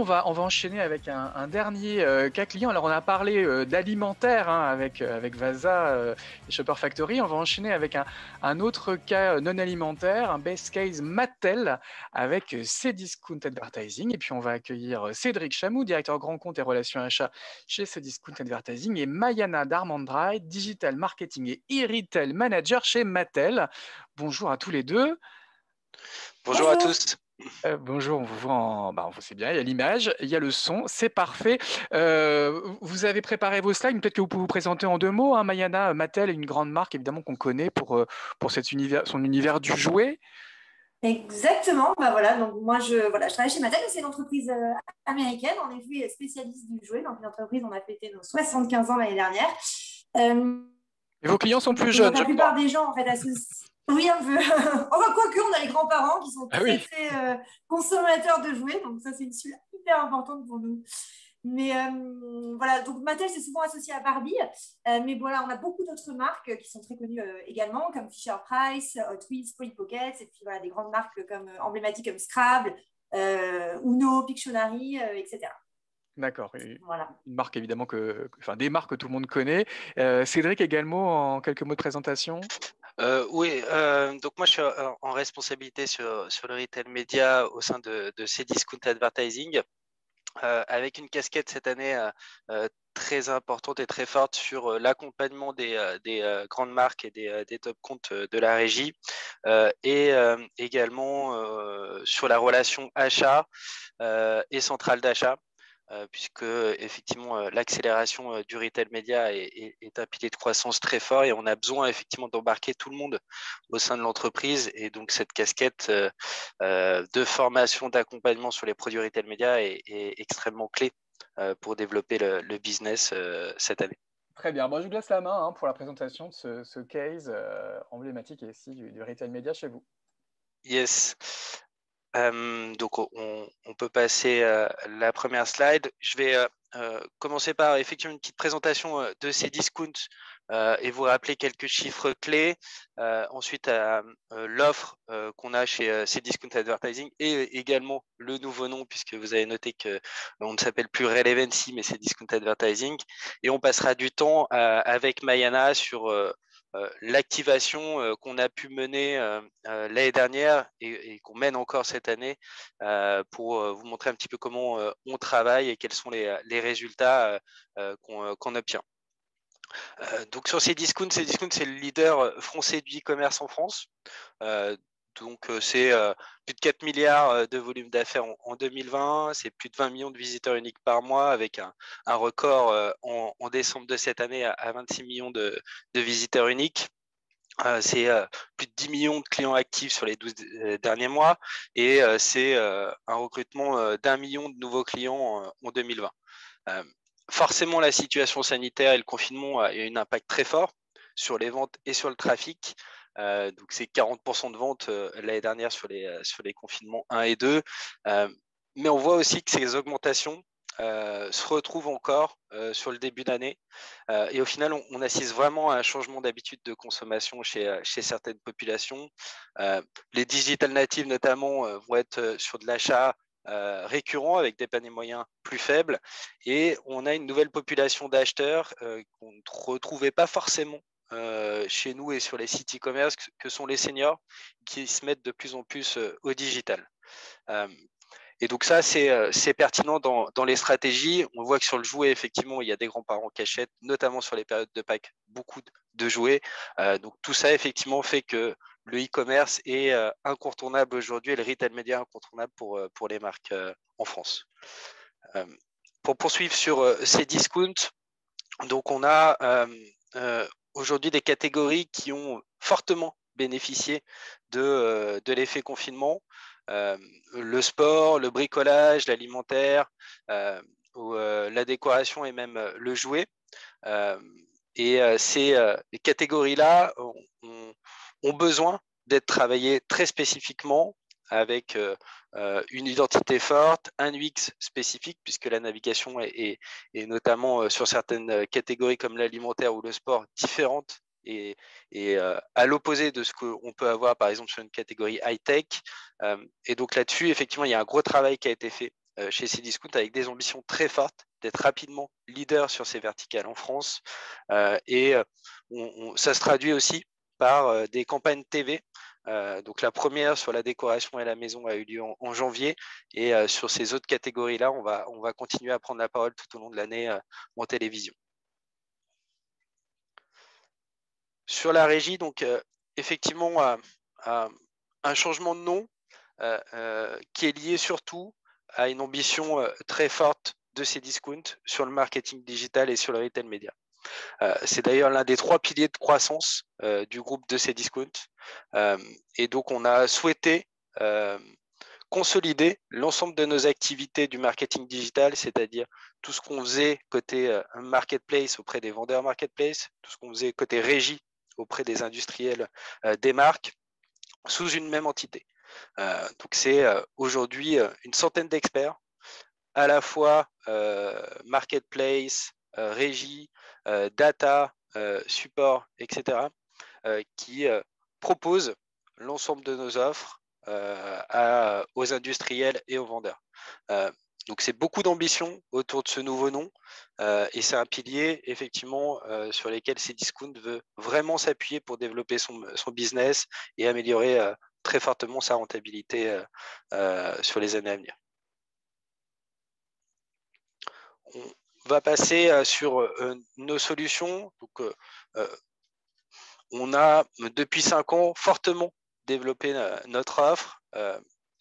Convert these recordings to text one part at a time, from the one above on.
on va enchaîner avec un dernier cas client. Alors, on a parlé d'alimentaire avec Vasa et Shopper Factory. On va enchaîner avec un autre cas non alimentaire, un best case Mattel avec Cdiscount Advertising. Et puis, on va accueillir Cédric Chamou, directeur grand compte et relations achats chez Cdiscount Advertising, et Mayana Darmandrai, digital marketing et e-retail manager chez Mattel. Bonjour à tous les deux. Bonjour à tous. Bonjour, on vous voit on voit, c'est bien, il y a l'image, il y a le son, c'est parfait. Vous avez préparé vos slides, peut-être que vous pouvez vous présenter en 2 mots. Mayana, Mattel est une grande marque évidemment qu'on connaît pour son univers du jouet. Exactement, voilà, donc moi je travaille chez Mattel, c'est une entreprise américaine, en effet spécialiste du jouet, donc une entreprise, on a fêté nos 75 ans l'année dernière. Et vos clients sont plus donc jeunes, la je plupart crois. des gens en fait oui, un peu. Enfin, quoique, on a les grands-parents qui sont très consommateurs de jouets, donc ça c'est une suite hyper importante pour nous. Mais voilà, donc Mattel c'est souvent associé à Barbie, mais voilà, on a beaucoup d'autres marques qui sont très connues également, comme Fisher-Price, Hot Wheels, Polly Pocket, et puis voilà, des grandes marques emblématiques comme Scrabble, Uno, Pictionary, etc. D'accord. Voilà. Une marque évidemment des marques que tout le monde connaît. Cédric également, en quelques mots de présentation. Oui, donc moi je suis en responsabilité sur le retail média au sein de Cdiscount Advertising, avec une casquette cette année très importante et très forte sur l'accompagnement des grandes marques et des top comptes de la régie, et également sur la relation achat et centrale d'achat. Puisque effectivement l'accélération du retail média est un pilier de croissance très fort et on a besoin effectivement d'embarquer tout le monde au sein de l'entreprise, et donc cette casquette de formation, d'accompagnement sur les produits retail média est extrêmement clé pour développer le business cette année. Très bien, je vous laisse la main pour la présentation de ce case emblématique et ici du retail média chez vous. Yes. Donc on peut passer la première slide. Je vais commencer par effectivement une petite présentation de Cdiscount et vous rappeler quelques chiffres clés. Ensuite, l'offre qu'on a chez Cdiscount Advertising et également le nouveau nom, puisque vous avez noté que on ne s'appelle plus Relevancy, mais Cdiscount Advertising. Et on passera du temps avec Mayana sur l'activation qu'on a pu mener l'année dernière et qu'on mène encore cette année pour vous montrer un petit peu comment on travaille et quels sont les résultats qu'on obtient. Donc sur Cdiscount, c'est le leader français du e-commerce en France. Donc c'est plus de 4 milliards de volume d'affaires en 2020, c'est plus de 20 millions de visiteurs uniques par mois, avec un record en décembre de cette année à 26 millions de visiteurs uniques. C'est plus de 10 millions de clients actifs sur les 12 derniers mois, et c'est un recrutement d'1 million de nouveaux clients en 2020. Forcément, la situation sanitaire et le confinement a eu un impact très fort sur les ventes et sur le trafic. Donc c'est 40% de ventes l'année dernière sur les confinements 1 et 2. Mais on voit aussi que ces augmentations se retrouvent encore sur le début d'année. Et au final, on assiste vraiment à un changement d'habitude de consommation chez certaines populations. Les digital natives notamment vont être sur de l'achat récurrent avec des paniers moyens plus faibles, et on a une nouvelle population d'acheteurs qu'on ne retrouvait pas forcément chez nous et sur les sites e-commerce, que sont les seniors, qui se mettent de plus en plus au digital. Et donc ça, c'est pertinent dans les stratégies. On voit que sur le jouet, effectivement, il y a des grands-parents qui achètent, notamment sur les périodes de Pâques, beaucoup de jouets. Donc tout ça, effectivement, fait que le e-commerce est incontournable aujourd'hui, et le retail média incontournable pour les marques en France. Pour poursuivre sur Cdiscount, donc on a aujourd'hui des catégories qui ont fortement bénéficié de l'effet confinement. Le sport, le bricolage, l'alimentaire, la décoration et même le jouet. Et ces catégories-là ont besoin d'être travaillées très spécifiquement, avec une identité forte, un UX spécifique, puisque la navigation est notamment sur certaines catégories comme l'alimentaire ou le sport différente et à l'opposé de ce qu'on peut avoir par exemple sur une catégorie high-tech. Et donc là-dessus, effectivement, il y a un gros travail qui a été fait chez Cdiscount avec des ambitions très fortes d'être rapidement leader sur ces verticales en France. Et ça se traduit aussi par des campagnes TV. Donc la première sur la décoration et la maison a eu lieu en janvier. Et sur ces autres catégories-là, on va continuer à prendre la parole tout au long de l'année en télévision. Sur la régie, donc effectivement, un changement de nom qui est lié surtout à une ambition très forte de Cdiscount sur le marketing digital et sur le retail média. C'est d'ailleurs l'un des 3 piliers de croissance du groupe de Cdiscount. Et donc, on a souhaité consolider l'ensemble de nos activités du marketing digital, c'est-à-dire tout ce qu'on faisait côté marketplace auprès des vendeurs marketplace, tout ce qu'on faisait côté régie auprès des industriels des marques, sous une même entité. Donc, c'est aujourd'hui une centaine d'experts, à la fois marketplace, régie, data, support, etc., qui proposent l'ensemble de nos offres aux industriels et aux vendeurs. Donc, c'est beaucoup d'ambition autour de ce nouveau nom et c'est un pilier, effectivement, sur lequel Cdiscount veut vraiment s'appuyer pour développer son business et améliorer très fortement sa rentabilité sur les années à venir. On va passer sur nos solutions. Donc, on a, depuis 5 ans, fortement développé notre offre.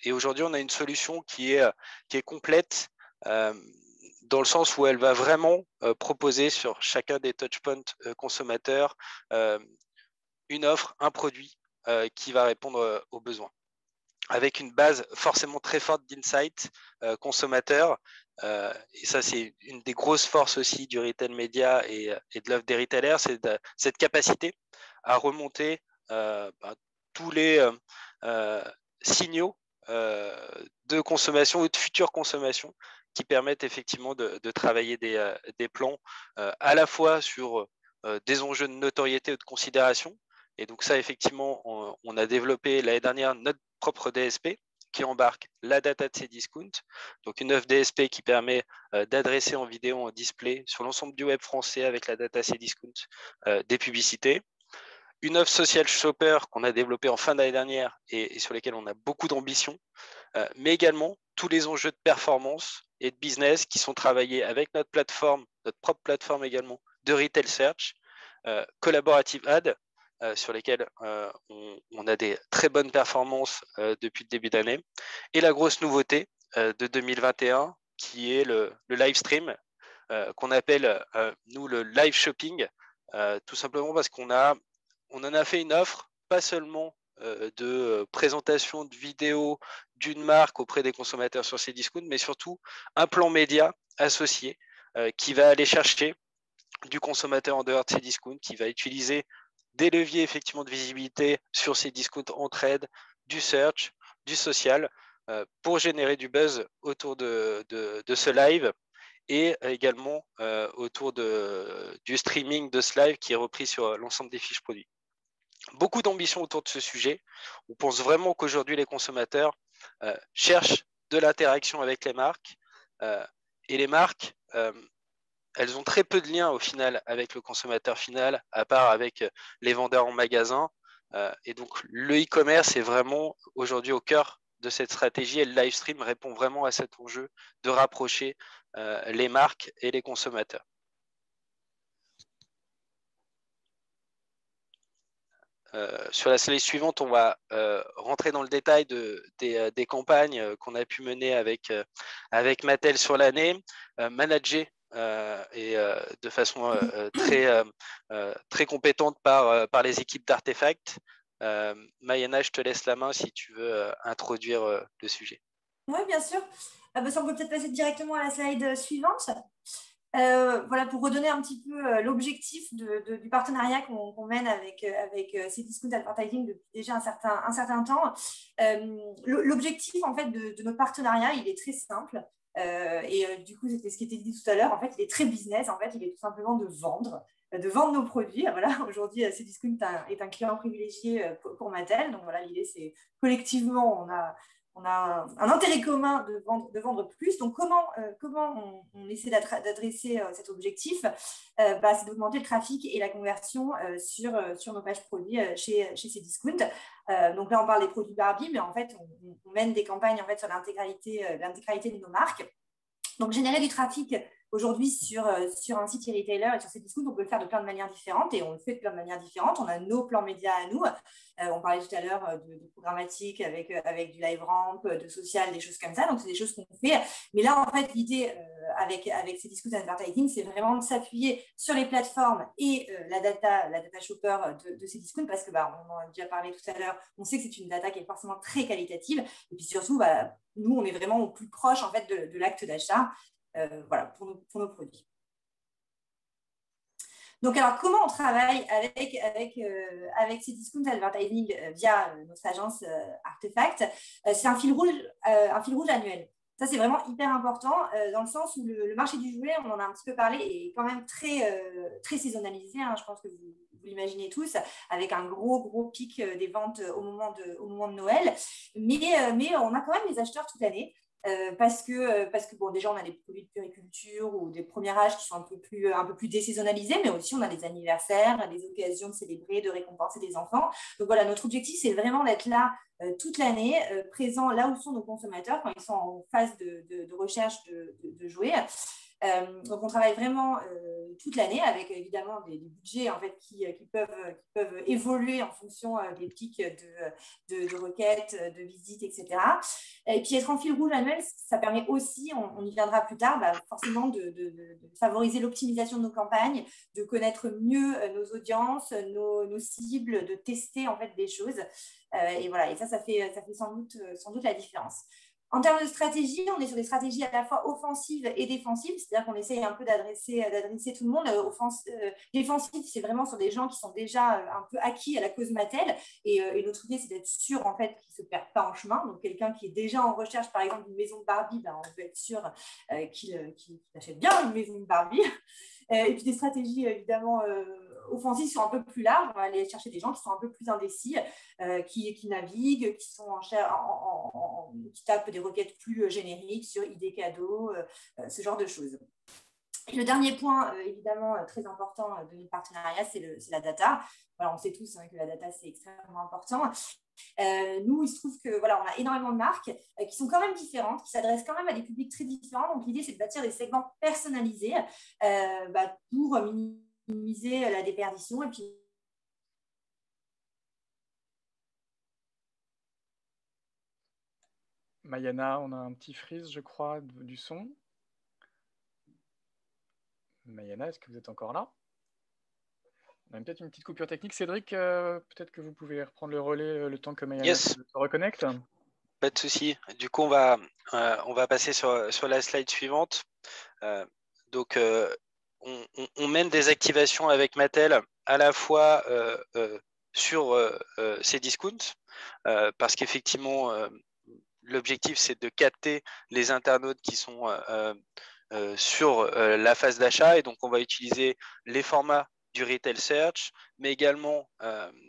Et aujourd'hui, on a une solution qui est complète dans le sens où elle va vraiment proposer sur chacun des touchpoints consommateurs une offre, un produit qui va répondre aux besoins, avec une base forcément très forte d'insight consommateur. Et ça, c'est une des grosses forces aussi du retail média et de l'offre des retailers, c'est cette capacité à remonter tous les signaux de consommation ou de future consommation qui permettent effectivement de travailler des plans à la fois sur des enjeux de notoriété ou de considération. Et donc ça, effectivement, on a développé l'année dernière notre propre DSP qui embarque la data de Cdiscount, donc une offre DSP qui permet d'adresser en vidéo, en display sur l'ensemble du web français avec la data Cdiscount des publicités. Une offre social shopper qu'on a développée en fin d'année dernière et sur lesquelles on a beaucoup d'ambition, mais également tous les enjeux de performance et de business qui sont travaillés avec notre plateforme, notre propre plateforme également de retail search, collaborative ad, sur lesquels on a des très bonnes performances depuis le début d'année. Et la grosse nouveauté de 2021, qui est le live stream, qu'on appelle, nous, le live shopping, tout simplement parce qu'on en a fait une offre, pas seulement de présentation de vidéos d'une marque auprès des consommateurs sur Cdiscount, mais surtout un plan média associé qui va aller chercher du consommateur en dehors de Cdiscount, qui va utiliser des leviers effectivement de visibilité sur Cdiscount en trade, du search, du social, pour générer du buzz autour de ce live et également autour du streaming de ce live qui est repris sur l'ensemble des fiches produits. Beaucoup d'ambition autour de ce sujet. On pense vraiment qu'aujourd'hui les consommateurs cherchent de l'interaction avec les marques et les marques elles ont très peu de liens au final avec le consommateur final, à part avec les vendeurs en magasin. Et donc, le e-commerce est vraiment aujourd'hui au cœur de cette stratégie et le live stream répond vraiment à cet enjeu de rapprocher les marques et les consommateurs. Sur la slide suivante, on va rentrer dans le détail des campagnes qu'on a pu mener avec Mattel sur l'année, manager et de façon très compétente par les équipes d'Artefact. Mayana, je te laisse la main si tu veux introduire le sujet. Oui, bien sûr. Ça, on peut peut-être passer directement à la slide suivante. Voilà, pour redonner un petit peu l'objectif du partenariat qu'on mène avec Cdiscount Advertising depuis déjà un certain temps. L'objectif en fait de notre partenariat, il est très simple. Du coup, c'était ce qui était dit tout à l'heure. En fait, il est très business. En fait, il est tout simplement de vendre nos produits. Voilà, aujourd'hui, Cdiscount est un client privilégié pour Mattel. Donc voilà, l'idée, c'est collectivement, un intérêt commun de vendre plus. Donc, comment on essaie d'adresser cet objectif? C'est d'augmenter le trafic et la conversion sur nos pages produits chez Cdiscount. Donc là, on parle des produits Barbie, mais en fait, on mène des campagnes en fait, sur l'intégralité de nos marques. Donc, générer du trafic aujourd'hui sur un site e-retailer et sur Cdiscount, on peut le faire de plein de manières différentes et on le fait de plein de manières différentes. On a nos plans médias à nous. On parlait tout à l'heure de programmatique avec du live ramp, de social, des choses comme ça. Donc, c'est des choses qu'on fait. Mais là, en fait, l'idée avec Cdiscount Advertising, c'est vraiment de s'appuyer sur les plateformes et la data shopper de Cdiscount parce que, on en a déjà parlé tout à l'heure, on sait que c'est une data qui est forcément très qualitative. Et puis surtout, nous, on est vraiment au plus proche en fait, de l'acte d'achat. Pour nos produits. Donc, alors, comment on travaille avec Cdiscount Advertising via notre agence Artefact? C'est un fil rouge annuel. Ça, c'est vraiment hyper important dans le sens où le marché du jouet, on en a un petit peu parlé, est quand même très saisonnalisé. Je pense que vous l'imaginez tous, avec un gros pic des ventes au moment de Noël. Mais on a quand même les acheteurs toute l'année. Parce que bon, déjà on a des produits de puriculture ou des premiers âges qui sont un peu plus désaisonnalisés, mais aussi on a des anniversaires, des occasions de célébrer, de récompenser des enfants. Donc voilà, notre objectif c'est vraiment d'être là toute l'année, présent là où sont nos consommateurs quand ils sont en phase de recherche de jouets. Donc on travaille vraiment toute l'année avec évidemment des budgets en fait qui peuvent évoluer en fonction des pics de requêtes, de visites, etc. Et puis être en fil rouge annuel, ça permet aussi, on y viendra plus tard, forcément de favoriser l'optimisation de nos campagnes, de connaître mieux nos audiences, nos cibles, de tester en fait des choses. Et voilà, et ça fait sans doute la différence. En termes de stratégie, on est sur des stratégies à la fois offensives et défensives, c'est-à-dire qu'on essaye un peu d'adresser tout le monde. Défensive, c'est vraiment sur des gens qui sont déjà un peu acquis à la cause Mattel. Et notre idée, c'est d'être sûr en fait, qu'ils ne se perdent pas en chemin. Donc, quelqu'un qui est déjà en recherche, par exemple, d'une maison de Barbie, on peut être sûr qu'il achète bien une maison de Barbie. Et puis des stratégies évidemment offensives sont un peu plus larges. On va aller chercher des gens qui sont un peu plus indécis, qui naviguent, qui sont qui tapent des requêtes plus génériques sur idées cadeaux, ce genre de choses. Et le dernier point, évidemment, très important de notre partenariat, c'est la data. Voilà, on sait tous que la data, c'est extrêmement important. Nous, il se trouve que on a énormément de marques qui sont quand même différentes, qui s'adressent quand même à des publics très différents. Donc, l'idée, c'est de bâtir des segments personnalisés pour minimiser la déperdition et puis Mayana, on a un petit freeze, je crois, du son. Mayana, est-ce que vous êtes encore là? On a peut-être une petite coupure technique. Cédric, peut-être que vous pouvez reprendre le relais le temps que Mayana se reconnecte. Pas de souci. Du coup, on va passer sur la slide suivante. Donc, on mène des activations avec Mattel à la fois sur Cdiscount, parce qu'effectivement, l'objectif, c'est de capter les internautes qui sont sur la phase d'achat. Et donc, on va utiliser les formats du Retail Search, mais également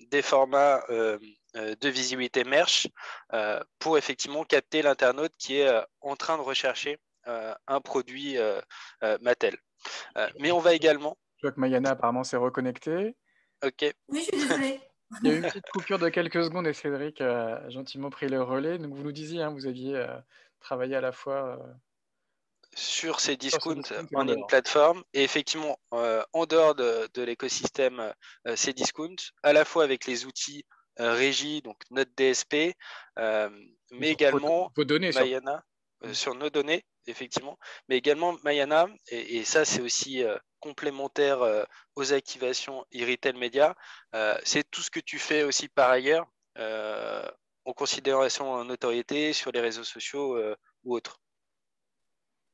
des formats de visibilité merch pour effectivement capter l'internaute qui est en train de rechercher un produit Mattel. Mais on va également... Je vois que Mayana apparemment s'est reconnectée. Ok. Oui, je suis désolée. Il y a eu une petite coupure de quelques secondes et Cédric a gentiment pris le relais. Donc vous nous disiez, vous aviez travaillé à la fois sur Cdiscount en une plateforme et effectivement en dehors de l'écosystème Cdiscount, à la fois avec les outils régie, donc notre DSP, mais également vos données, Mayana sur nos données, effectivement, mais également Mayana, et ça c'est aussi complémentaire aux activations e-retail média, c'est tout ce que tu fais aussi par ailleurs en considération en notoriété sur les réseaux sociaux ou autres.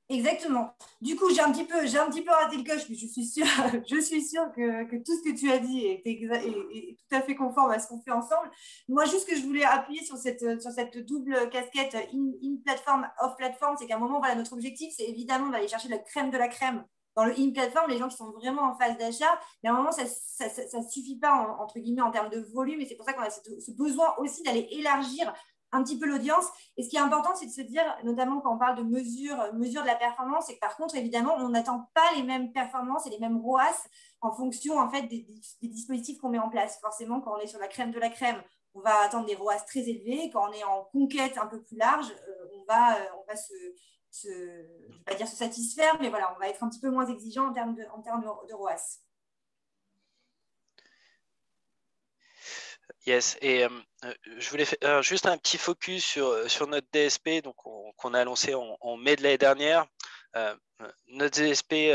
Exactement. Du coup, j'ai un petit peu raté le coche, mais je suis sûre que tout ce que tu as dit est tout à fait conforme à ce qu'on fait ensemble. Moi, juste que je voulais appuyer sur cette double casquette in-platform, off-platform, c'est qu'à un moment, notre objectif, c'est évidemment d'aller chercher la crème de la crème dans le in-platform, les gens qui sont vraiment en phase d'achat. Mais à un moment, ça ne suffit pas, entre guillemets, en termes de volume. Et c'est pour ça qu'on a ce besoin aussi d'aller élargir un petit peu l'audience. Et ce qui est important, c'est de se dire, notamment quand on parle de mesure de la performance, et que par contre, évidemment, on n'attend pas les mêmes performances et les mêmes ROAS en fonction en fait, des dispositifs qu'on met en place. Forcément, quand on est sur la crème de la crème, on va attendre des ROAS très élevés. Quand on est en conquête un peu plus large, on va je ne vais pas dire se satisfaire, mais voilà, on va être un petit peu moins exigeant en termes de ROAS. Yes, et je voulais faire juste un petit focus sur notre DSP qu'on a lancé en mai de l'année dernière. Notre DSP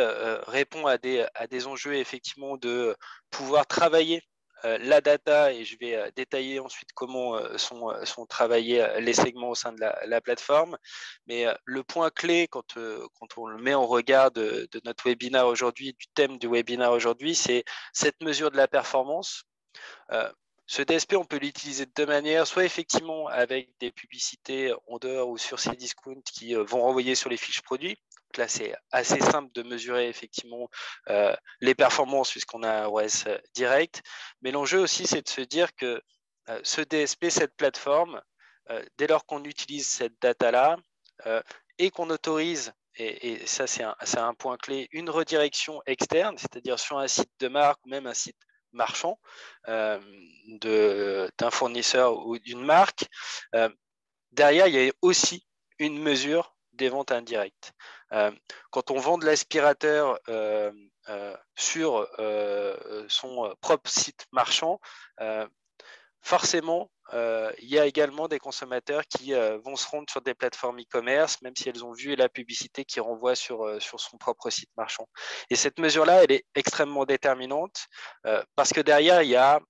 répond à des enjeux effectivement de pouvoir travailler la data, et je vais détailler ensuite comment sont travaillés les segments au sein de la plateforme. Mais le point clé quand on le met en regard de notre webinaire aujourd'hui, du thème du webinaire aujourd'hui, c'est cette mesure de la performance. Ce DSP, on peut l'utiliser de deux manières, soit effectivement avec des publicités en dehors ou sur ces discounts qui vont renvoyer sur les fiches produits. Donc là, c'est assez simple de mesurer effectivement les performances puisqu'on a un ROAS direct. Mais l'enjeu aussi, c'est de se dire que ce DSP, cette plateforme, dès lors qu'on utilise cette data-là et qu'on autorise, et ça c'est un point clé, une redirection externe, c'est-à-dire sur un site de marque ou même un site marchand d'un fournisseur ou d'une marque, derrière, il y a aussi une mesure des ventes indirectes. Quand on vend de l'aspirateur sur son propre site marchand, forcément, il y a également des consommateurs qui vont se rendre sur des plateformes e-commerce, même si elles ont vu la publicité qui renvoie sur son propre site marchand. Et cette mesure-là, elle est extrêmement déterminante parce que derrière, il y a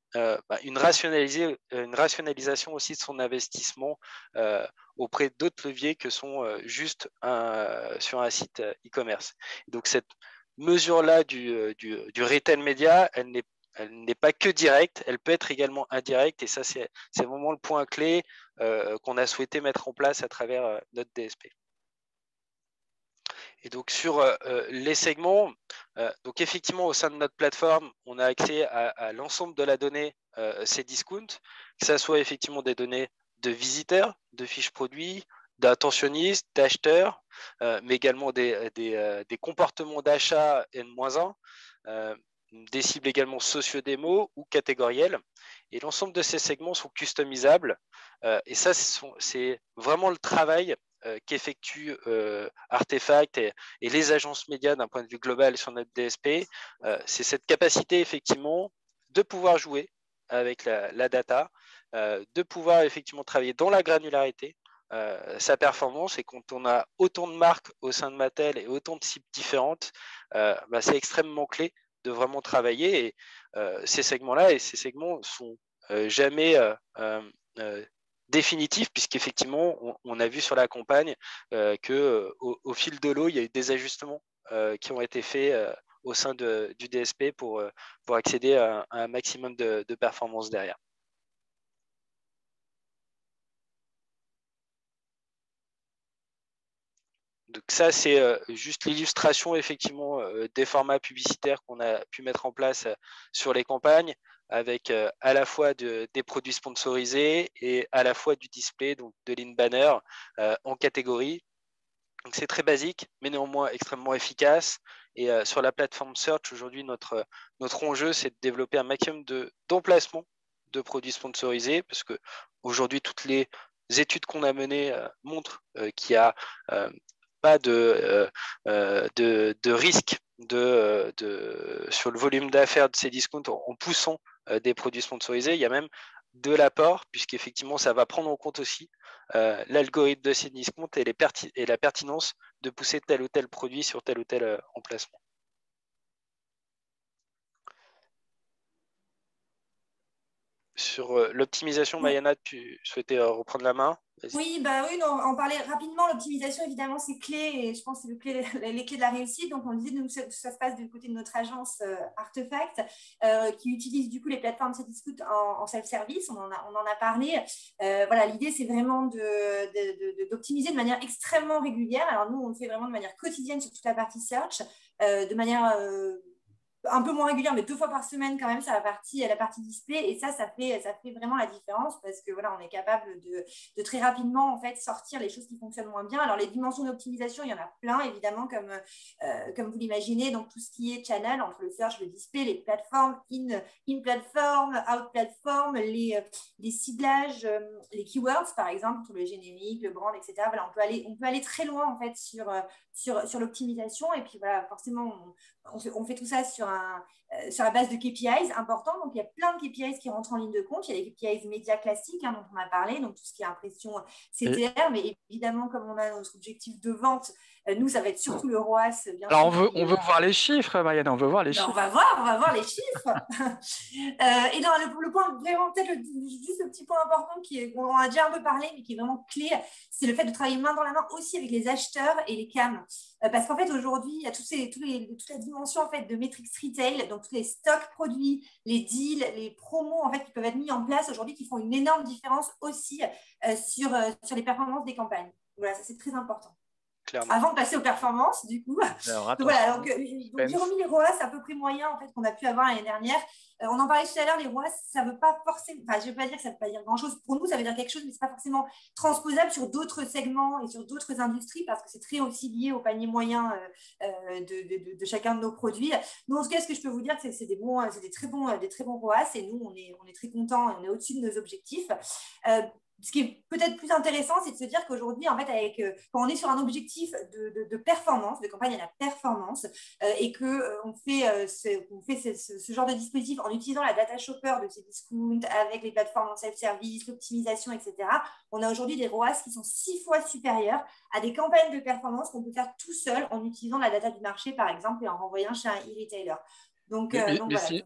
une rationalisation aussi de son investissement auprès d'autres leviers que sont juste sur un site e-commerce. Donc, cette mesure-là du retail média, elle n'est pas que directe, elle peut être également indirecte, et ça, c'est vraiment le point clé qu'on a souhaité mettre en place à travers notre DSP. Et donc, sur les segments, donc effectivement, au sein de notre plateforme, on a accès à l'ensemble de la donnée Cdiscount, que ce soit effectivement des données de visiteurs, de fiches produits, d'attentionnistes, d'acheteurs, mais également des comportements d'achat N-1, des cibles également socio-démo ou catégorielles. Et l'ensemble de ces segments sont customisables. Et ça, c'est vraiment le travail qu'effectuent Artefact et les agences médias d'un point de vue global sur notre DSP. C'est cette capacité, effectivement, de pouvoir jouer avec la data, de pouvoir effectivement travailler dans la granularité, sa performance. Et quand on a autant de marques au sein de Mattel et autant de cibles différentes, c'est extrêmement clé de vraiment travailler. Et ces segments-là, et ces segments sont jamais définitifs, puisqu'effectivement, on a vu sur la campagne qu'au fil de l'eau, il y a eu des ajustements qui ont été faits au sein du DSP pour accéder à un maximum de performance derrière. Donc ça, c'est juste l'illustration effectivement des formats publicitaires qu'on a pu mettre en place sur les campagnes, avec à la fois des produits sponsorisés et à la fois du display, donc de l'in-banner en catégorie. Donc c'est très basique, mais néanmoins extrêmement efficace. Et sur la plateforme Search, aujourd'hui, notre enjeu, c'est de développer un maximum d'emplacements de produits sponsorisés, parce que aujourd'hui, toutes les études qu'on a menées montrent qu'il y a pas de risque sur le volume d'affaires de ces discounts en poussant des produits sponsorisés. Il y a même de l'apport, puisqu'effectivement, ça va prendre en compte aussi l'algorithme de ces discounts et la pertinence de pousser tel ou tel produit sur tel ou tel emplacement. Sur l'optimisation, Mayana, tu souhaitais reprendre la main? Oui, on parlait rapidement. L'optimisation, évidemment, c'est clé, et je pense que c'est les clés de la réussite. Donc, on disait, nous, ça se passe du côté de notre agence Artefact, qui utilise du coup les plateformes Cdiscount en self-service. On en a parlé. Voilà, l'idée, c'est vraiment d'optimiser de manière extrêmement régulière. Alors, nous, on le fait vraiment de manière quotidienne sur toute la partie search, de manière un peu moins régulière, mais 2 fois par semaine quand même sur la partie display. Et ça fait vraiment la différence parce que voilà, on est capable de très rapidement en fait sortir les choses qui fonctionnent moins bien. Alors les dimensions d'optimisation, il y en a plein évidemment comme vous l'imaginez. Donc tout ce qui est channel entre le search, le display, les plateformes, in platform, out platform, les ciblages, les keywords par exemple, pour le générique, le brand, etc. Voilà, on peut aller très loin en fait sur l'optimisation. Et puis voilà, forcément, on fait tout ça sur la base de KPIs importants. Donc, il y a plein de KPIs qui rentrent en ligne de compte. Il y a les KPIs médias classiques dont on a parlé, donc tout ce qui est impression CTR. Mais évidemment, comme on a notre objectif de vente, nous, ça va être surtout le ROAS. Alors, on veut voir les chiffres, Mariana, on veut voir les chiffres. On va voir les chiffres. Et dans le point, vraiment, peut-être juste le petit point important on en a déjà un peu parlé, mais qui est vraiment clé, c'est le fait de travailler main dans la main aussi avec les acheteurs et les CAM. Parce qu'en fait, aujourd'hui, il y a toute la dimension en fait, de metrics retail, donc tous les stocks produits, les deals, les promos en fait, qui peuvent être mis en place aujourd'hui, qui font une énorme différence aussi sur les performances des campagnes. Voilà, ça c'est très important. Clairement. Avant de passer aux performances, du coup. Alors, donc voilà, donc j'ai remis les ROAS à peu près moyens en fait, qu'on a pu avoir l'année dernière. On en parlait tout à l'heure, les ROAS, ça ne veut pas forcément, enfin, je ne veux pas dire que ça ne veut pas dire grand-chose. Pour nous, ça veut dire quelque chose, mais ce n'est pas forcément transposable sur d'autres segments et sur d'autres industries parce que c'est très aussi lié au panier moyen de chacun de nos produits. Nous, en tout cas, ce que je peux vous dire, c'est que c'est des très bons ROAS et nous, on est très contents, on est au-dessus de nos objectifs. Ce qui est peut-être plus intéressant, c'est de se dire qu'aujourd'hui, en fait, quand on est sur un objectif de performance, de campagne à la performance, et qu'on fait, ce genre de dispositif en utilisant la data shopper de Cdiscount, avec les plateformes en self-service, l'optimisation, etc., on a aujourd'hui des ROAS qui sont 6 fois supérieurs à des campagnes de performance qu'on peut faire tout seul en utilisant la data du marché, par exemple, et en renvoyant chez un e-retailer.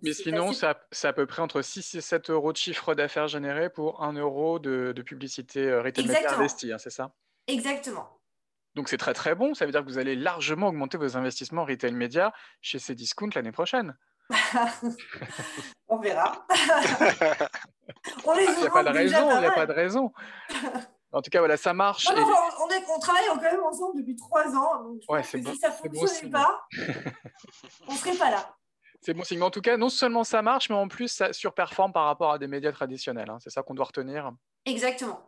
Mais sinon, c'est à peu près entre 6 et 7 euros de chiffre d'affaires généré pour 1 euro de publicité retail média investie, hein, c'est ça? Exactement. Donc c'est très très bon, ça veut dire que vous allez largement augmenter vos investissements retail média chez Cdiscount l'année prochaine. On verra. Il n'y a pas de raison. En tout cas, voilà, ça marche. On travaille quand même ensemble depuis 3 ans, donc je pense que si ça ne fonctionnait pas, on ne serait pas là. C'est bon signe. Mais en tout cas, non seulement ça marche, mais en plus, ça surperforme par rapport à des médias traditionnels. Hein. C'est ça qu'on doit retenir. Exactement.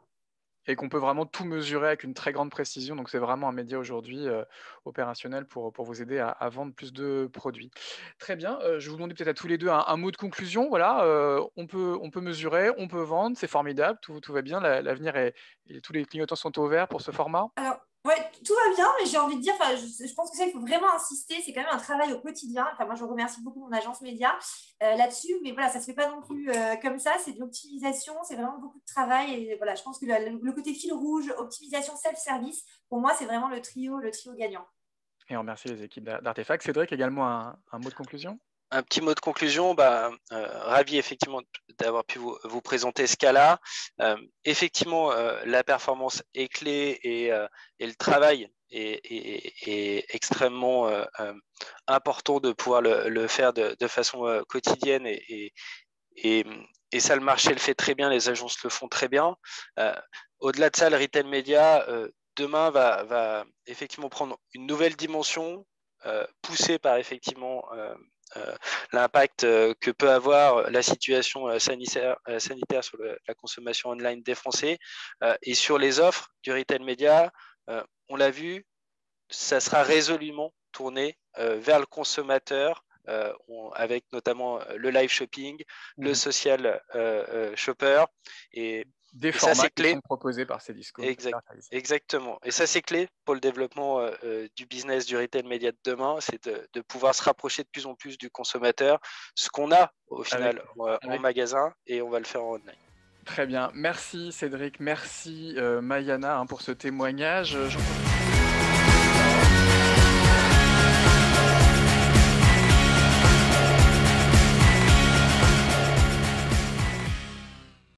Et qu'on peut vraiment tout mesurer avec une très grande précision. Donc, c'est vraiment un média aujourd'hui opérationnel pour vous aider à vendre plus de produits. Très bien. Je vais vous demander peut-être à tous les deux un mot de conclusion. Voilà, on peut mesurer, on peut vendre. C'est formidable. Tout va bien. L'avenir et tous les clignotants sont ouverts pour ce format. Alors, ouais, tout va bien, mais j'ai envie de dire, je pense que ça, il faut vraiment insister. C'est quand même un travail au quotidien. Moi, je remercie beaucoup mon agence média là-dessus, mais voilà, ça ne se fait pas non plus comme ça. C'est de l'optimisation, c'est vraiment beaucoup de travail. Et voilà, je pense que le côté fil rouge, optimisation, self-service, pour moi, c'est vraiment le trio gagnant. Et on remercie les équipes d'Artefact. Cédric, également un mot de conclusion? Un petit mot de conclusion, ravi effectivement d'avoir pu vous présenter ce cas-là. Effectivement, la performance est clé et le travail est extrêmement important de pouvoir le faire de façon quotidienne et ça, le marché le fait très bien, les agences le font très bien. Au-delà de ça, le retail média, demain, va effectivement prendre une nouvelle dimension poussée par effectivement l'impact que peut avoir la situation sanitaire sur la consommation online des Français et sur les offres du retail média, on l'a vu, ça sera résolument tourné vers le consommateur avec notamment le live shopping, le social shopper et des formats qui sont proposés par Cdiscount. Exactement. Et ça, c'est clé pour le développement du business du retail média de demain, c'est de pouvoir se rapprocher de plus en plus du consommateur, ce qu'on a au final en magasin, et on va le faire en online. Très bien. Merci Cédric, merci Mariana pour ce témoignage.